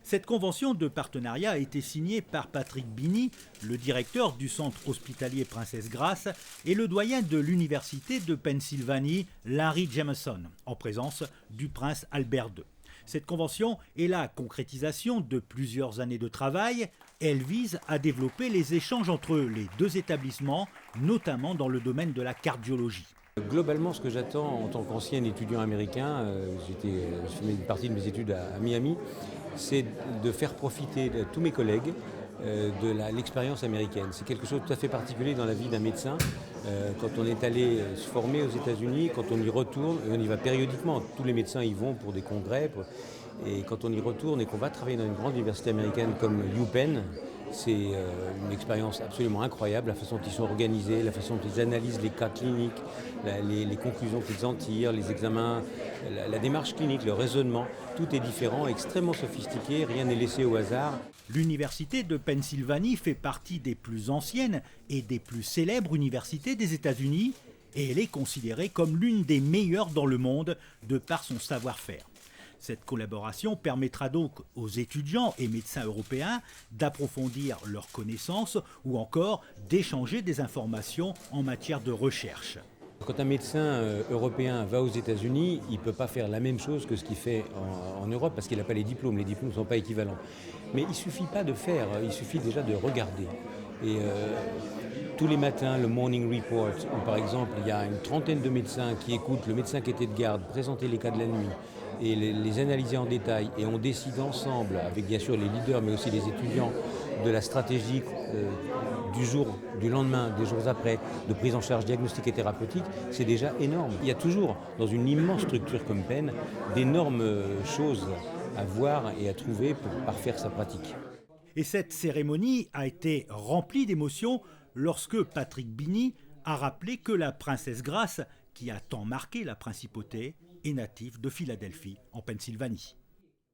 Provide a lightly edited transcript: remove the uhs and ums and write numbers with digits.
Cette convention de partenariat a été signée par Patrick Bini, le directeur du centre hospitalier Princesse Grace, et le doyen de l'université de Pennsylvanie, Larry Jameson, en présence du prince Albert II. Cette convention est la concrétisation de plusieurs années de travail. Elle vise à développer les échanges entre les deux établissements, notamment dans le domaine de la cardiologie. Globalement, ce que j'attends en tant qu'ancien étudiant américain, j'ai fait une partie de mes études à Miami, c'est de faire profiter de tous mes collègues de l'expérience américaine. C'est quelque chose de tout à fait particulier dans la vie d'un médecin. Quand on est allé se former aux États-Unis, quand on y retourne, et on y va périodiquement, tous les médecins y vont pour des congrès, et quand on y retourne et qu'on va travailler dans une grande université américaine comme UPenn, c'est une expérience absolument incroyable, la façon dont ils sont organisés, la façon dont ils analysent les cas cliniques, les conclusions qu'ils en tirent, les examens, la démarche clinique, le raisonnement, tout est différent, extrêmement sophistiqué, rien n'est laissé au hasard. L'université de Pennsylvanie fait partie des plus anciennes et des plus célèbres universités des États-Unis et elle est considérée comme l'une des meilleures dans le monde de par son savoir-faire. Cette collaboration permettra donc aux étudiants et médecins européens d'approfondir leurs connaissances ou encore d'échanger des informations en matière de recherche. Quand un médecin européen va aux États-Unis, il ne peut pas faire la même chose que ce qu'il fait en Europe parce qu'il n'a pas les diplômes ne sont pas équivalents. Mais il ne suffit pas de faire, il suffit déjà de regarder. Et tous les matins, le Morning Report, où par exemple il y a une trentaine de médecins qui écoutent le médecin qui était de garde présenter les cas de la nuit et les analyser en détail, et on décide ensemble, avec bien sûr les leaders mais aussi les étudiants, de la stratégie du jour, du lendemain, des jours après, de prise en charge diagnostique et thérapeutique, c'est déjà énorme. Il y a toujours, dans une immense structure comme Penn, d'énormes choses à voir et à trouver pour parfaire sa pratique. Et cette cérémonie a été remplie d'émotions lorsque Patrick Bini a rappelé que la princesse Grace, qui a tant marqué la principauté, est native de Philadelphie, en Pennsylvanie.